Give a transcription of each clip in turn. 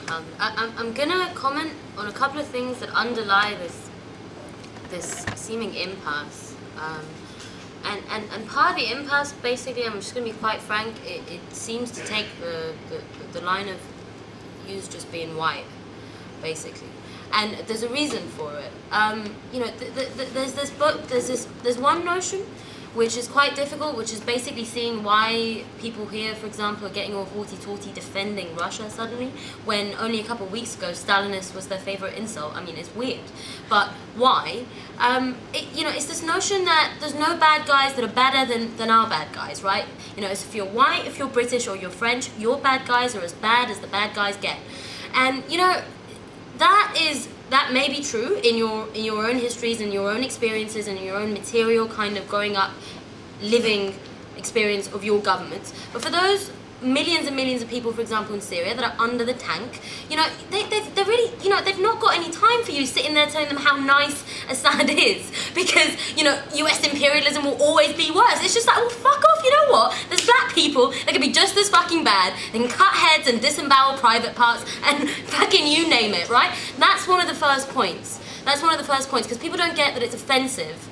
I'm gonna comment on a couple of things that underlie this seeming impasse. And part of the impasse, basically, I'm just gonna be quite frank, it seems to take the line of yous just being white, basically. And there's a reason for it. You know, there's one notion which is quite difficult, which is basically seeing why people here, for example, are getting all haughty-taughty defending Russia suddenly, when only a couple of weeks ago Stalinist was their favorite insult. I mean, it's weird. But why? You know, it's this notion that there's no bad guys that are better than our bad guys, right? You know, if you're white, if you're British, or you're French, your bad guys are as bad as the bad guys get. And, you know, that may be true in your own histories and your own experiences and your own material kind of growing up, living experience of your governments. But for those millions and millions of people, for example, in Syria that are under the tank, you know, they're really, you know, they've not got any time for you sitting there telling them how nice Assad is, because, you know, US imperialism will always be worse. It's just like, well, fuck off, you know what? There's black people that can be just as fucking bad. They can cut heads and disembowel private parts and fucking you name it, right? That's one of the first points. That's one of the first points, because people don't get that it's offensive.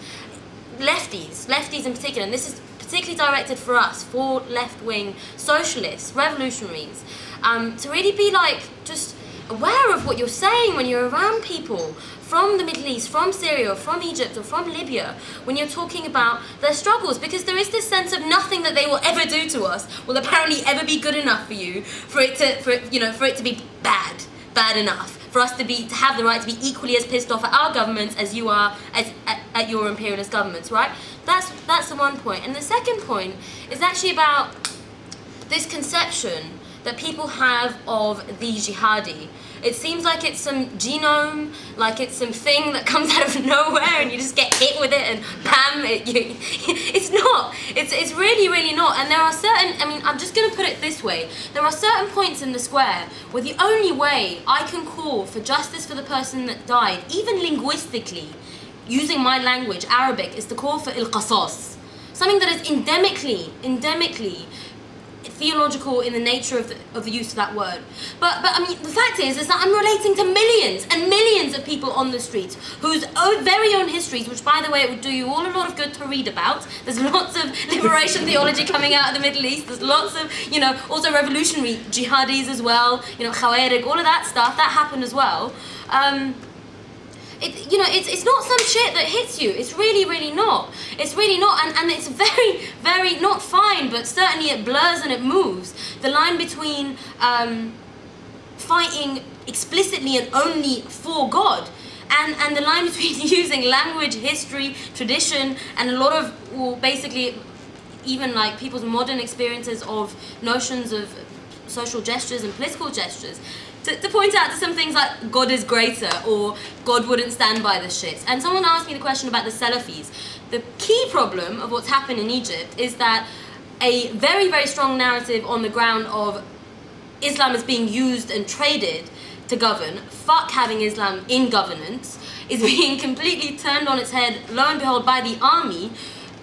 Lefties in particular, and this is particularly directed for us, for left-wing socialists, revolutionaries, to really be like just aware of what you're saying when you're around people from the Middle East, from Syria, or from Egypt, or from Libya, when you're talking about their struggles, because there is this sense of nothing that they will ever do to us will apparently ever be good enough for you, for it to be bad enough. For us to have the right to be equally as pissed off at our governments as you are at your imperialist governments, right? That's the one point. And the second point is actually about this conception that people have of the jihadi. It seems like it's some genome, like it's some thing that comes out of nowhere and you just get hit with it and bam, it's not. It's really, really not. And there are certain, I mean, I'm just going to put it this way. There are certain points in the square where the only way I can call for justice for the person that died, even linguistically, using my language, Arabic, is to call for il-qasas. Something that is endemically theological in the nature of the use of that word. But I mean, the fact is that I'm relating to millions and millions of people on the streets whose very own histories, which, by the way, it would do you all a lot of good to read about. There's lots of liberation theology coming out of the Middle East. There's lots of, you know, also revolutionary jihadis as well, you know, khawarig, all of that stuff, that happened as well. You know, it's not some shit that hits you. It's really, really not. It's really not, and it's very, very, not fine, but certainly it blurs and it moves the line between fighting explicitly and only for God, and the line between using language, history, tradition, and a lot of, well, basically, even like people's modern experiences of notions of social gestures and political gestures, to point out to some things like God is greater or God wouldn't stand by this shit. And someone asked me the question about the Salafis. The key problem of what's happened in Egypt is that a very, very strong narrative on the ground of Islam is being used and traded to govern, fuck having Islam in governance, is being completely turned on its head, lo and behold, by the army.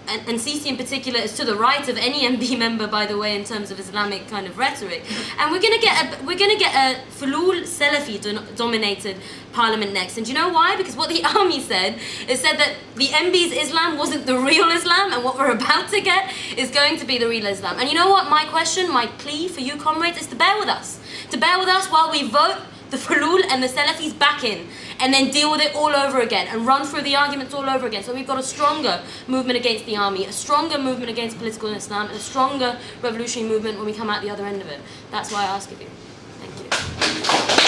And Sisi in particular is to the right of any MB member, by the way, in terms of Islamic kind of rhetoric. And we're gonna get a Fulul Salafi dominated parliament next. And do you know why? Because what the army said that the MB's Islam wasn't the real Islam, and what we're about to get is going to be the real Islam. And you know what? My question, my plea for you comrades is to bear with us. To bear with us while we vote the Fulul and the Salafis back in, and then deal with it all over again and run through the arguments all over again. So we've got a stronger movement against the army, a stronger movement against political Islam, and a stronger revolutionary movement when we come out the other end of it. That's why I ask of you. Thank you.